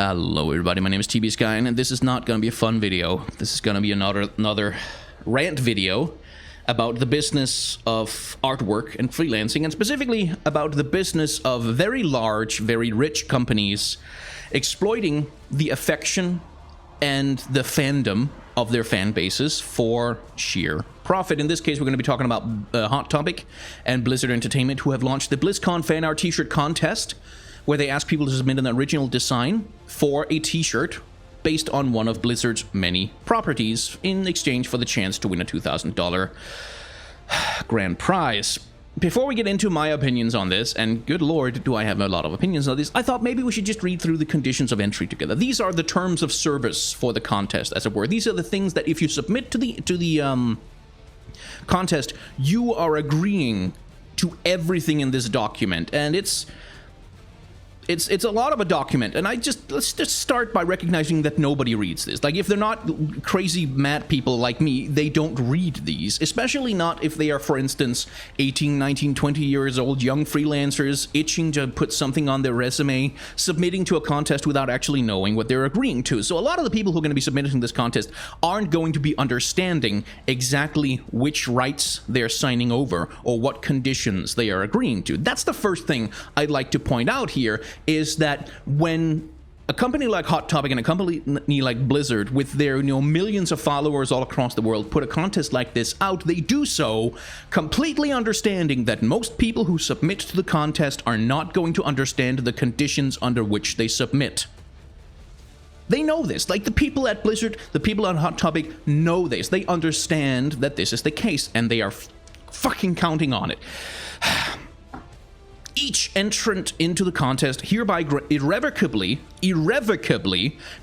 Hello everybody, my name is TB Sky, and this is not going to be a fun video. This is going to be another rant video about the business of artwork and freelancing, and specifically about the business of very large, very rich companies exploiting the affection and the fandom of their fan bases for sheer profit. In this case, we're going to be talking about Hot Topic and Blizzard Entertainment, who have launched the BlizzCon fan art t-shirt contest, where they ask people to submit an original design for a t-shirt based on one of Blizzard's many properties in exchange for the chance to win a $2,000 grand prize. Before we get into my opinions on this, and good lord, do I have a lot of opinions on this, I thought maybe we should just read through the conditions of entry together. These are the terms of service for the contest, as it were. These are the things that if you submit to the contest, you are agreeing to everything in this document, and it's a lot of a document, and let's just start by recognizing that nobody reads this. Like, if they're not crazy mad people like me, they don't read these, especially not if they are, for instance, 18, 19, 20 years old young freelancers itching to put something on their resume, submitting to a contest without actually knowing what they're agreeing to. So a lot of the people who are going to be submitting this contest aren't going to be understanding exactly which rights they're signing over or what conditions they are agreeing to. That's the first thing I'd like to point out here, is that when a company like Hot Topic and a company like Blizzard, with their millions of followers all across the world, put a contest like this out, they do so completely understanding that most people who submit to the contest are not going to understand the conditions under which they submit. They know this. Like, the people at Blizzard, the people at Hot Topic know this. They understand that this is the case, and they are fucking counting on it. Each entrant into the contest hereby irrevocably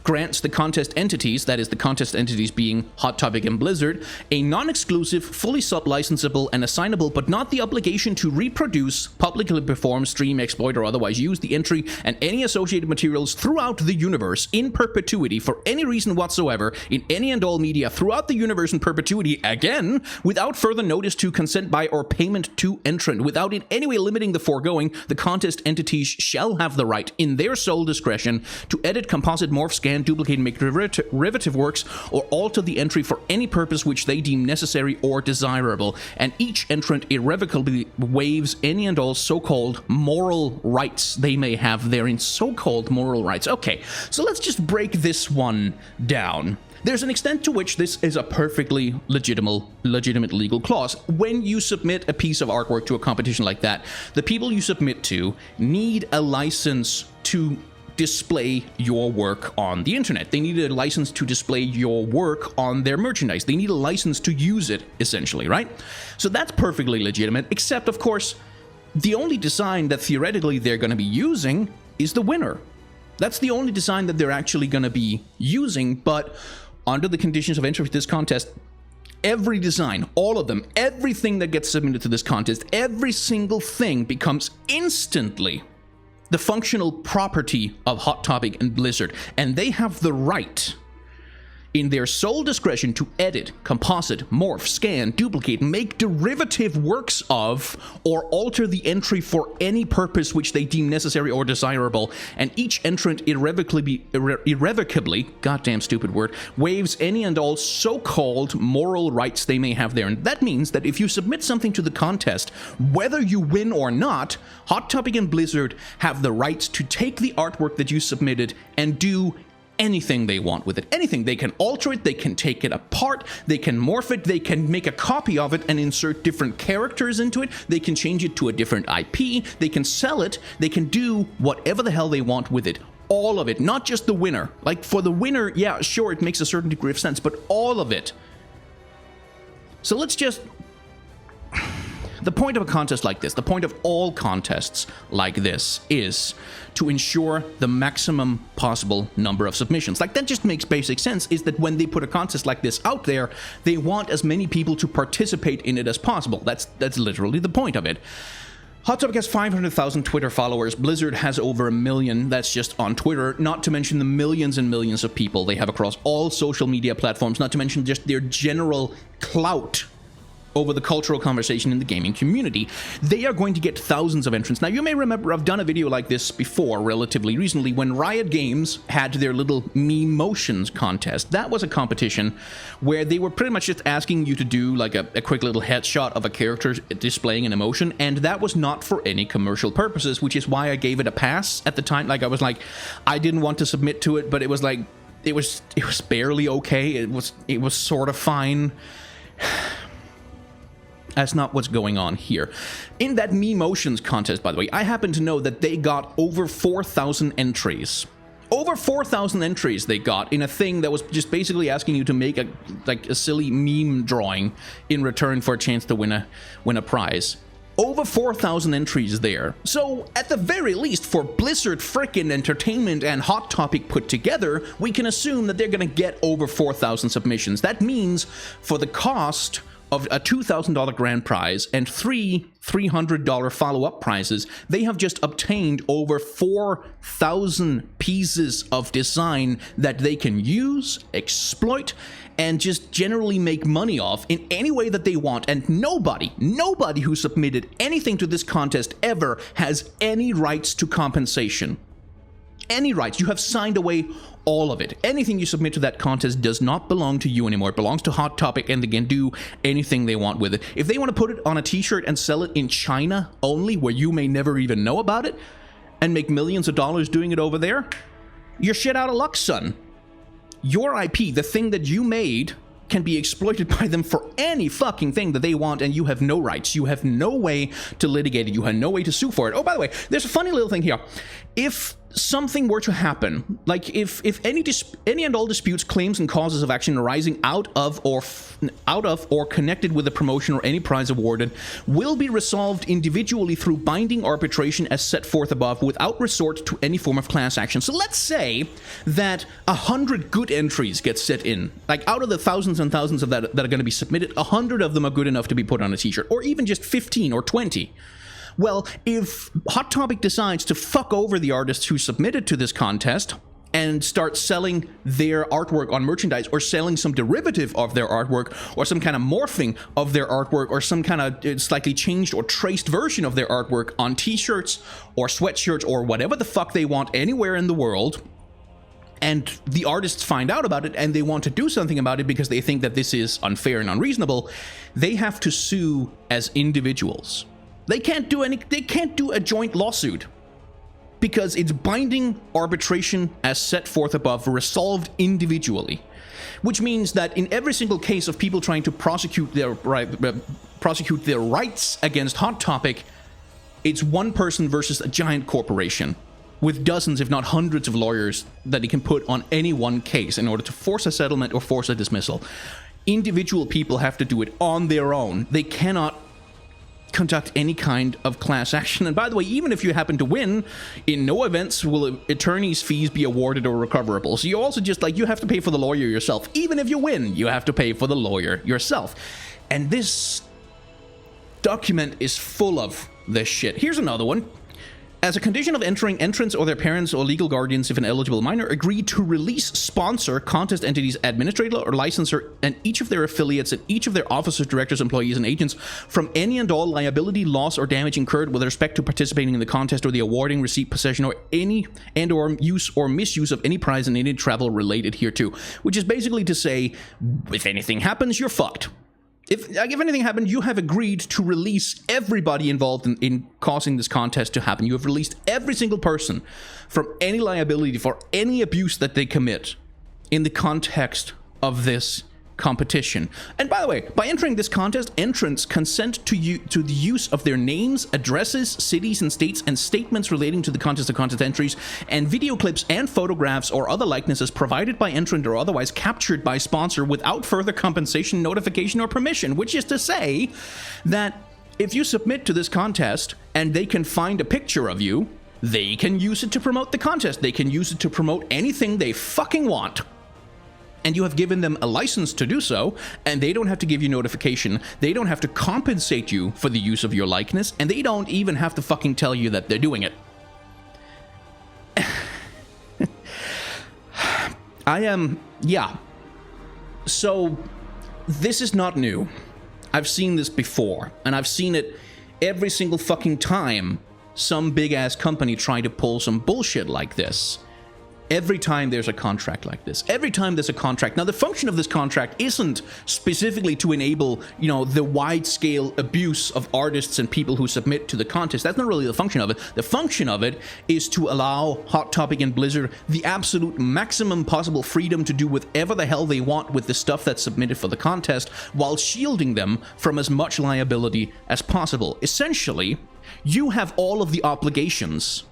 grants the contest entities, that is, the contest entities being Hot Topic and Blizzard, a non-exclusive, fully sub-licensable, and assignable, but not the obligation to reproduce, publicly perform, stream, exploit, or otherwise use the entry and any associated materials throughout the universe in perpetuity for any reason whatsoever, in any and all media throughout the universe in perpetuity, again, without further notice to, consent by, or payment to entrant, without in any way limiting the foregoing. The contest entities shall have the right, in their sole discretion, to edit, composite, morph, scan, duplicate, make derivative works, or alter the entry for any purpose which they deem necessary or desirable, and each entrant irrevocably waives any and all so-called moral rights they may have therein. So-called moral rights. Okay, so let's just break this one down. There's an extent to which this is a perfectly legitimate legal clause. When you submit a piece of artwork to a competition like that, the people you submit to need a license to display your work on the internet. They need a license to display your work on their merchandise. They need a license to use it, essentially, right? So that's perfectly legitimate, except, of course, the only design that theoretically they're going to be using is the winner. That's the only design that they're actually going to be using, but under the conditions of entry to this contest, every design, all of them, everything that gets submitted to this contest, every single thing becomes instantly the functional property of Hot Topic and Blizzard, and they have the right, in their sole discretion, to edit, composite, morph, scan, duplicate, make derivative works of, or alter the entry for any purpose which they deem necessary or desirable, and each entrant irrevocably, goddamn stupid word, waives any and all so-called moral rights they may have there. And that means that if you submit something to the contest, whether you win or not, Hot Topic and Blizzard have the rights to take the artwork that you submitted and do anything they want with it. Anything. They can alter it, they can take it apart, they can morph it, they can make a copy of it and insert different characters into it, they can change it to a different IP, they can sell it, they can do whatever the hell they want with it. All of it, not just the winner. Like, for the winner, yeah, sure, it makes a certain degree of sense, but all of it. So let's just... The point of a contest like this, the point of all contests like this, is to ensure the maximum possible number of submissions. Like, that just makes basic sense, is that when they put a contest like this out there, they want as many people to participate in it as possible. That's literally the point of it. Hot Topic has 500,000 Twitter followers. Blizzard has over 1 million. That's just on Twitter, not to mention the millions and millions of people they have across all social media platforms, not to mention just their general clout over the cultural conversation in the gaming community. They are going to get thousands of entrants. Now, you may remember I've done a video like this before, relatively recently, when Riot Games had their little meme motions contest. That was a competition where they were pretty much just asking you to do like a quick little headshot of a character displaying an emotion, and that was not for any commercial purposes, which is why I gave it a pass at the time. Like, I was like, I didn't want to submit to it, but it was like, it was barely okay. It was sort of fine. That's not what's going on here. In that meme motions contest, by the way, I happen to know that they got over 4,000 entries. Over 4,000 entries they got in a thing that was just basically asking you to make a silly meme drawing in return for a chance to win a prize. Over 4,000 entries there. So, at the very least, for Blizzard frickin' Entertainment and Hot Topic put together, we can assume that they're gonna get over 4,000 submissions. That means, for the cost of a $2,000 grand prize and three $300 follow-up prizes, they have just obtained over 4,000 pieces of design that they can use, exploit, and just generally make money off in any way that they want. And nobody who submitted anything to this contest ever has any rights to compensation. Any rights. You have signed away all of it. Anything you submit to that contest does not belong to you anymore. It belongs to Hot Topic, and they can do anything they want with it. If they want to put it on a t-shirt and sell it in China only, where you may never even know about it, and make millions of dollars doing it over there, you're shit out of luck, son. Your IP, the thing that you made, can be exploited by them for any fucking thing that they want, and you have no rights. You have no way to litigate it. You have no way to sue for it. Oh, by the way, there's a funny little thing here. If something were to happen, like if any and all disputes, claims, and causes of action arising out of or connected with a promotion or any prize awarded will be resolved individually through binding arbitration as set forth above, without resort to any form of class action. So let's say that 100 good entries get set in, like out of the thousands and thousands of that are going to be submitted, 100 of them are good enough to be put on a t-shirt, or even just 15 or 20. Well, if Hot Topic decides to fuck over the artists who submitted to this contest and start selling their artwork on merchandise, or selling some derivative of their artwork, or some kind of morphing of their artwork, or some kind of slightly changed or traced version of their artwork on t-shirts or sweatshirts or whatever the fuck they want anywhere in the world, and the artists find out about it and they want to do something about it because they think that this is unfair and unreasonable, they have to sue as individuals. They can't do a joint lawsuit, because it's binding arbitration as set forth above, resolved individually. Which means that in every single case of people trying to prosecute their rights against Hot Topic, it's one person versus a giant corporation with dozens, if not hundreds, of lawyers that he can put on any one case in order to force a settlement or force a dismissal. Individual people have to do it on their own. They cannot conduct any kind of class action. And by the way, even if you happen to win, in no events will attorney's fees be awarded or recoverable. So you also just, like, you have to pay for the lawyer yourself. Even if you win, you have to pay for the lawyer yourself. And this document is full of this shit. Here's another one. As a condition of entering, entrants or their parents or legal guardians, if an eligible minor, agree to release, sponsor, contest entities, administrator or licensor, and each of their affiliates and each of their officers, directors, employees, and agents from any and all liability, loss, or damage incurred with respect to participating in the contest or the awarding, receipt, possession, or any and/or use or misuse of any prize and any travel related hereto. Which is basically to say, if anything happens, you're fucked. If anything happened, you have agreed to release everybody involved in causing this contest to happen. You have released every single person from any liability for any abuse that they commit in the context of this competition. And by the way, by entering this contest, entrants consent to the use of their names, addresses, cities and states, and statements relating to the contest of contest entries, and video clips and photographs or other likenesses provided by entrant or otherwise captured by sponsor without further compensation, notification, or permission. Which is to say that if you submit to this contest and they can find a picture of you, they can use it to promote the contest. They can use it to promote anything they fucking want. And you have given them a license to do so, and they don't have to give you notification. They don't have to compensate you for the use of your likeness, and they don't even have to fucking tell you that they're doing it. Yeah. So, this is not new. I've seen this before, and I've seen it every single fucking time some big-ass company tried to pull some bullshit like this. Every time there's a contract like this, every time there's a contract. Now, the function of this contract isn't specifically to enable, you know, the wide-scale abuse of artists and people who submit to the contest. That's not really the function of it. The function of it is to allow Hot Topic and Blizzard the absolute maximum possible freedom to do whatever the hell they want with the stuff that's submitted for the contest, while shielding them from as much liability as possible. Essentially, you have all of the obligations,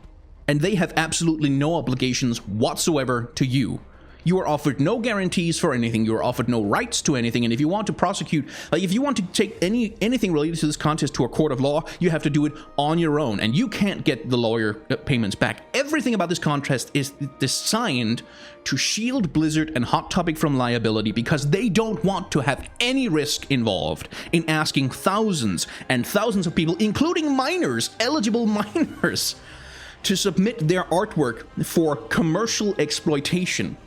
and they have absolutely no obligations whatsoever to you. You are offered no guarantees for anything. You are offered no rights to anything. And if you want to prosecute, like if you want to take anything related to this contest to a court of law, you have to do it on your own. And you can't get the lawyer payments back. Everything about this contest is designed to shield Blizzard and Hot Topic from liability, because they don't want to have any risk involved in asking thousands and thousands of people, including minors, eligible minors, to submit their artwork for commercial exploitation.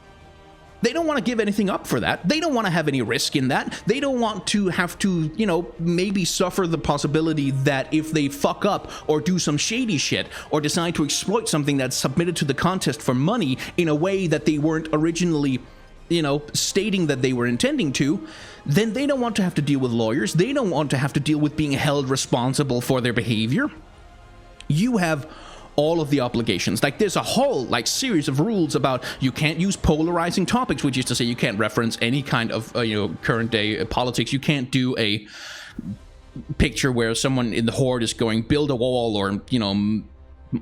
They don't want to give anything up for that. They don't want to have any risk in that. They don't want to have to, you know, maybe suffer the possibility that if they fuck up or do some shady shit or decide to exploit something that's submitted to the contest for money in a way that they weren't originally, you know, stating that they were intending to, then they don't want to have to deal with lawyers. They don't want to have to deal with being held responsible for their behavior. You have all of the obligations. Like, there's a whole series of rules about you can't use polarizing topics, which is to say you can't reference any kind of current day politics. You can't do a picture where someone in the horde is going build a wall, or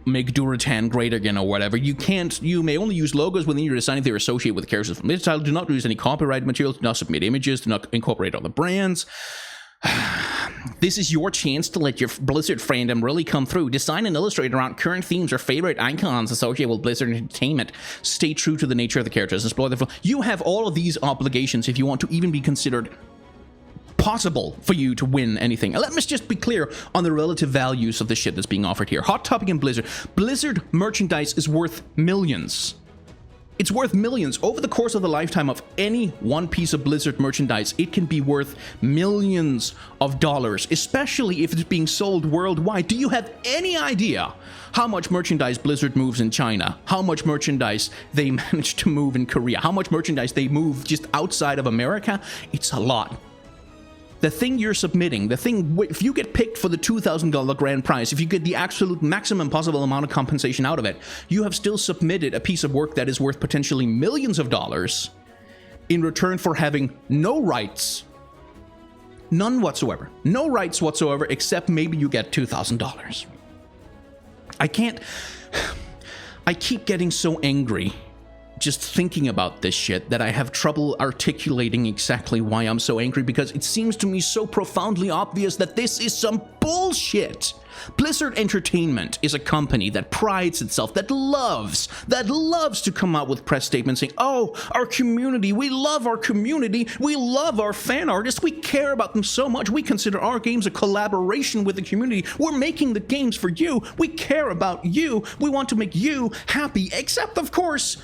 make Duratan great again, or whatever. You may only use logos within your design if they're associated with characters from this title. Do not use any copyrighted material. Do not submit images. Do not incorporate other brands. This is your chance to let your Blizzard fandom really come through. Design and illustrate around current themes or favorite icons associated with Blizzard Entertainment. Stay true to the nature of the characters. Explore the You have all of these obligations if you want to even be considered possible for you to win anything. And let me just be clear on the relative values of the shit that's being offered here. Hot Topic and Blizzard. Blizzard merchandise is worth millions. It's worth millions. Over the course of the lifetime of any one piece of Blizzard merchandise, it can be worth millions of dollars, especially if it's being sold worldwide. Do you have any idea how much merchandise Blizzard moves in China? How much merchandise they manage to move in Korea? How much merchandise they move just outside of America? It's a lot. The thing you're submitting, if you get picked for the $2,000 grand prize, if you get the absolute maximum possible amount of compensation out of it, you have still submitted a piece of work that is worth potentially millions of dollars in return for having no rights. None whatsoever. No rights whatsoever, except maybe you get $2,000. I keep getting so angry just thinking about this shit that I have trouble articulating exactly why I'm so angry, because it seems to me so profoundly obvious that this is some bullshit. Blizzard Entertainment is a company that prides itself, that loves to come out with press statements saying, oh, our community, we love our community, we love our fan artists, we care about them so much, we consider our games a collaboration with the community, we're making the games for you, we care about you, we want to make you happy, except, of course,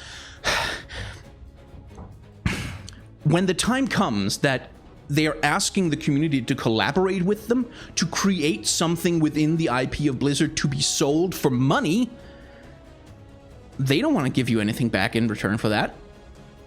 when the time comes that they are asking the community to collaborate with them, to create something within the IP of Blizzard to be sold for money, they don't want to give you anything back in return for that.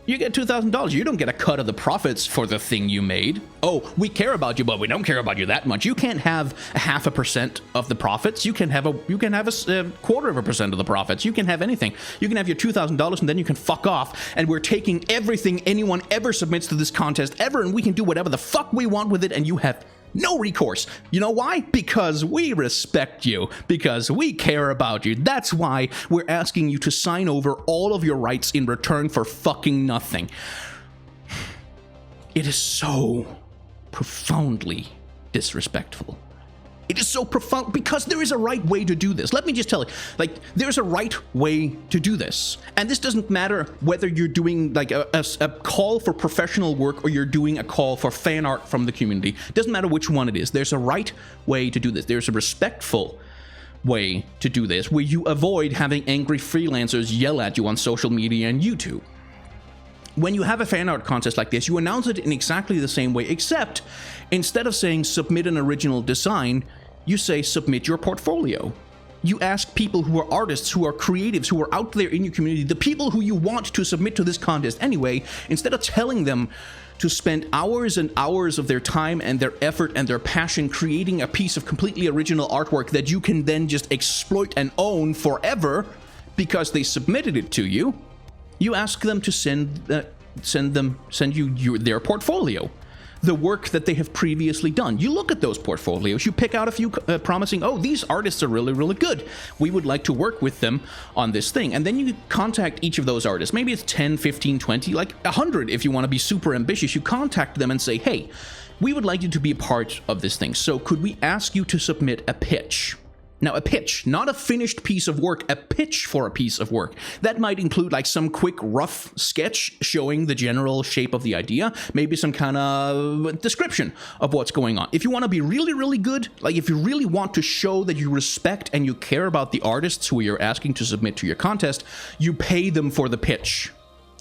You get $2,000. You don't get a cut of the profits for the thing you made. Oh, we care about you, but we don't care about you that much. You can't have 0.5% of the profits. You can have a 0.25% of the profits. You can have anything. You can have your $2,000 and then you can fuck off. And we're taking everything anyone ever submits to this contest ever, and we can do whatever the fuck we want with it, and you have no recourse. You know why? Because we respect you. Because we care about you. That's why we're asking you to sign over all of your rights in return for fucking nothing. It is so profoundly disrespectful. It is so profound because there is a right way to do this. Let me just tell you, there's a right way to do this. And this doesn't matter whether you're doing a call for professional work or you're doing a call for fan art from the community. It doesn't matter which one it is. There's a right way to do this. There's a respectful way to do this where you avoid having angry freelancers yell at you on social media and YouTube. when you have a fan art contest like this, you announce it in exactly the same way, except instead of saying submit an original design, you say submit your portfolio. You ask people who are artists, who are creatives, who are out there in your community, the people who you want to submit to this contest anyway, instead of telling them to spend hours and hours of their time and their effort and their passion creating a piece of completely original artwork that you can then just exploit and own forever because they submitted it to you, you ask them to send you their portfolio, the work that they have previously done. You look at those portfolios, you pick out a few promising, oh, these artists are really, really good. We would like to work with them on this thing. And then you contact each of those artists. Maybe it's 10, 15, 20, like 100 if you want to be super ambitious. You contact them and say, hey, we would like you to be a part of this thing. So could we ask you to submit a pitch? Now, a pitch, not a finished piece of work, a pitch for a piece of work. That might include like some quick rough sketch showing the general shape of the idea, maybe some kind of description of what's going on. If you want to be really, really good, like if you really want to show that you respect and you care about the artists who you're asking to submit to your contest, you pay them for the pitch.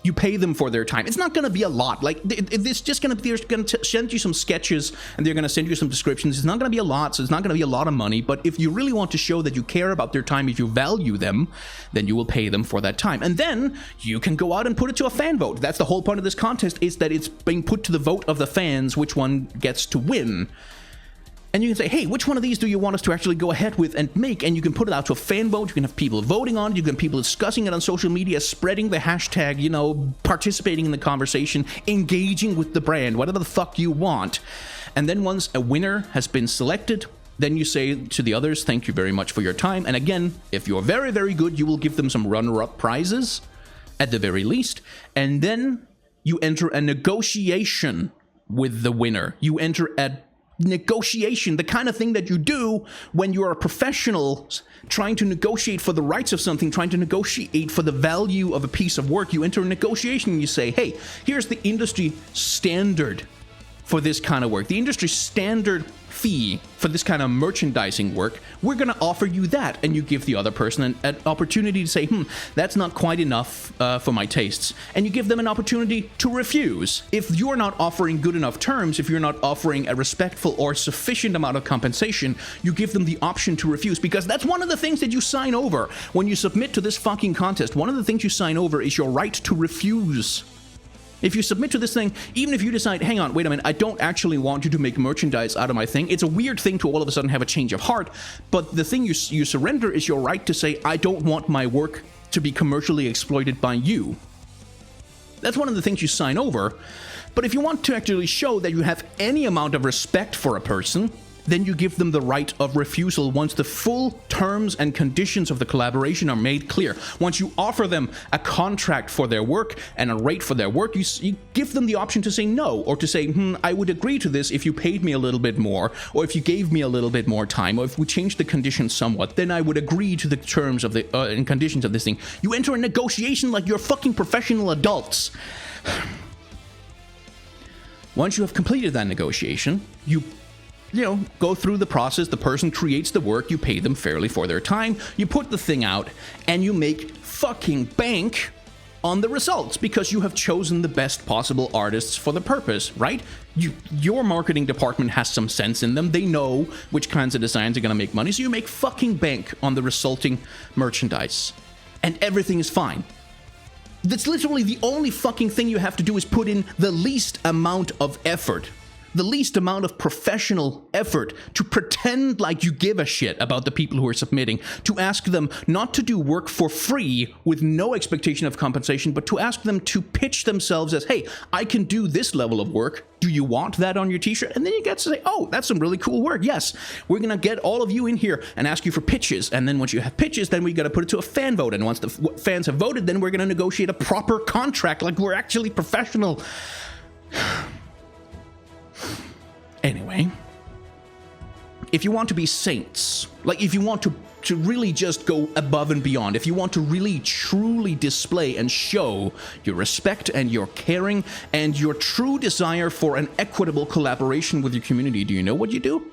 You pay them for their time. It's not going to be a lot. Like, it's just going to be, they're going to send you some sketches and they're going to send you some descriptions. It's not going to be a lot, so it's not going to be a lot of money. But if you really want to show that you care about their time, if you value them, then you will pay them for that time. And then you can go out and put it to a fan vote. That's the whole point of this contest, is that it's being put to the vote of the fans, which one gets to win. And you can say, hey, which one of these do you want us to actually go ahead with and make? And you can put it out to a fan vote. You can have people voting on it. You can have people discussing it on social media, spreading the hashtag, you know, participating in the conversation, engaging with the brand, whatever the fuck you want. And then once a winner has been selected, then you say to the others, thank you very much for your time. And again, if you're very, very good, you will give them some runner-up prizes at the very least. And then you enter a negotiation with the winner. You enter a negotiation, the kind of thing that you do when you're a professional trying to negotiate for the rights of something, trying to negotiate for the value of a piece of work. You enter a negotiation and you say, hey, here's the industry standard for this kind of work, the industry standard fee for this kind of merchandising work. We're going to offer you that. And you give the other person an opportunity to say, that's not quite enough for my tastes. And you give them an opportunity to refuse. If you're not offering good enough terms, if you're not offering a respectful or sufficient amount of compensation, you give them the option to refuse, because that's one of the things that you sign over when you submit to this fucking contest. One of the things you sign over is your right to refuse. If you submit to this thing, even if you decide, hang on, wait a minute, I don't actually want you to make merchandise out of my thing, it's a weird thing to all of a sudden have a change of heart, but the thing you surrender is your right to say, I don't want my work to be commercially exploited by you. That's one of the things you sign over. But if you want to actually show that you have any amount of respect for a person, then you give them the right of refusal once the full terms and conditions of the collaboration are made clear. Once you offer them a contract for their work and a rate for their work, you give them the option to say no, or to say, I would agree to this if you paid me a little bit more, or if you gave me a little bit more time, or if we changed the conditions somewhat, then I would agree to the terms of the and conditions of this thing. You enter a negotiation like you're fucking professional adults. Once you have completed that negotiation, you go through the process. The person creates the work, you pay them fairly for their time, you put the thing out, and you make fucking bank on the results because you have chosen the best possible artists for the purpose, right? Your marketing department has some sense in them. They know which kinds of designs are going to make money, so you make fucking bank on the resulting merchandise. And everything is fine. That's literally the only fucking thing you have to do, is put in the least amount of effort, the least amount of professional effort, to pretend like you give a shit about the people who are submitting, to ask them not to do work for free with no expectation of compensation, but to ask them to pitch themselves as, hey, I can do this level of work. Do you want that on your t-shirt? And then you get to say, oh, that's some really cool work. Yes, we're going to get all of you in here and ask you for pitches. And then once you have pitches, then we got to put it to a fan vote. And once the fans have voted, then we're going to negotiate a proper contract like we're actually professional. Anyway, if you want to be saints, like if you want to really just go above and beyond, if you want to really truly display and show your respect and your caring and your true desire for an equitable collaboration with your community, do you know what you do?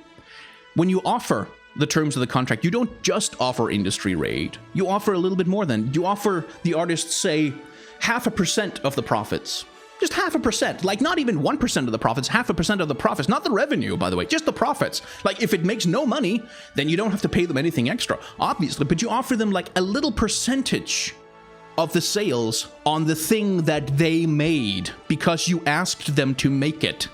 When you offer the terms of the contract, you don't just offer industry rate. You offer a little bit more than. You offer the artist, say, 0.5% of the profits. Just 0.5%, like not even 1% of the profits, 0.5% of the profits, not the revenue, by the way, just the profits. Like if it makes no money, then you don't have to pay them anything extra, obviously, but you offer them like a little percentage of the sales on the thing that they made because you asked them to make it.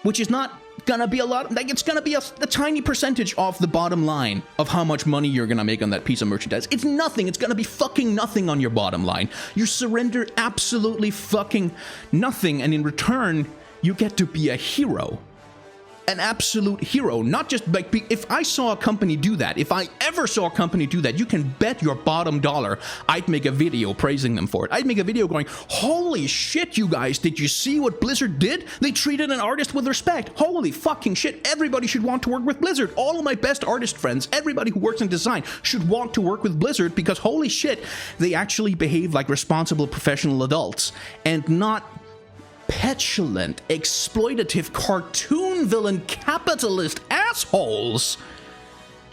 Which is not gonna be a lot, like it's gonna be a tiny percentage of the bottom line of how much money you're gonna make on that piece of merchandise. It's nothing. It's gonna be fucking nothing on your bottom line. You surrender absolutely fucking nothing, and in return you get to be a hero. An absolute hero. Not just like, if I saw a company do that, if I ever saw a company do that, you can bet your bottom dollar I'd make a video praising them for it. I'd make a video going, holy shit, you guys, did you see what Blizzard did? They treated an artist with respect. Holy fucking shit, everybody should want to work with Blizzard. All of my best artist friends, everybody who works in design should want to work with Blizzard because holy shit, they actually behave like responsible professional adults and not petulant, exploitative, cartoon villain, capitalist assholes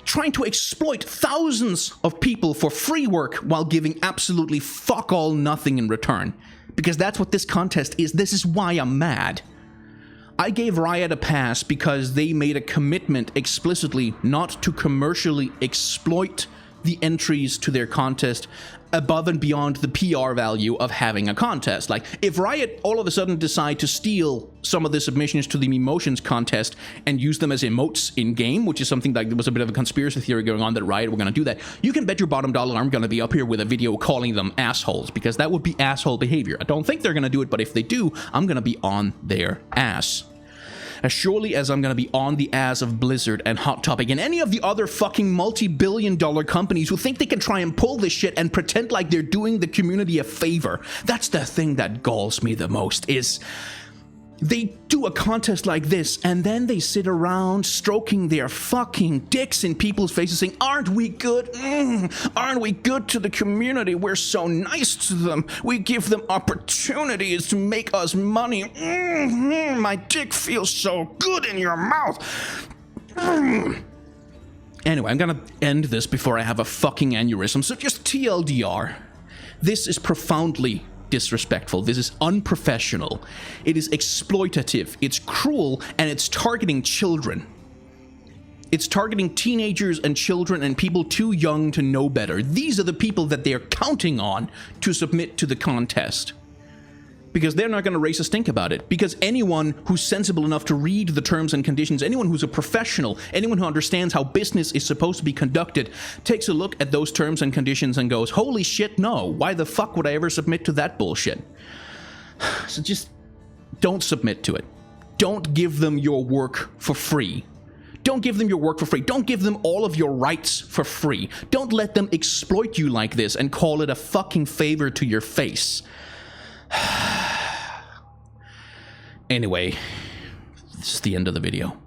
trying to exploit thousands of people for free work while giving absolutely fuck all nothing in return. Because that's what this contest is. This is why I'm mad. I gave Riot a pass because they made a commitment explicitly not to commercially exploit the entries to their contest above and beyond the PR value of having a contest. Like, if Riot all of a sudden decide to steal some of the submissions to the Emotions contest and use them as emotes in-game, which is something like there was a bit of a conspiracy theory going on that Riot were going to do that, you can bet your bottom dollar I'm going to be up here with a video calling them assholes, because that would be asshole behavior. I don't think they're going to do it, but if they do, I'm going to be on their ass. As surely as I'm going to be on the ass of Blizzard and Hot Topic and any of the other fucking multi-billion-dollar companies who think they can try and pull this shit and pretend like they're doing the community a favor. That's the thing that galls me the most, is they do a contest like this and then they sit around stroking their fucking dicks in people's faces saying, aren't we good? Aren't we good to the community? We're so nice to them. We give them opportunities to make us money. My dick feels so good in your mouth. Anyway, I'm gonna end this before I have a fucking aneurysm, so just TLDR. This is profoundly disrespectful. This is unprofessional. It is exploitative. It's cruel, and it's targeting children. It's targeting teenagers and children and people too young to know better. These are the people that they're counting on to submit to the contest. Because they're not going to raise a stink about it. Because anyone who's sensible enough to read the terms and conditions, anyone who's a professional, anyone who understands how business is supposed to be conducted, takes a look at those terms and conditions and goes, holy shit, no. Why the fuck would I ever submit to that bullshit? So just don't submit to it. Don't give them your work for free. Don't give them your work for free. Don't give them all of your rights for free. Don't let them exploit you like this and call it a fucking favor to your face. Anyway, this is the end of the video.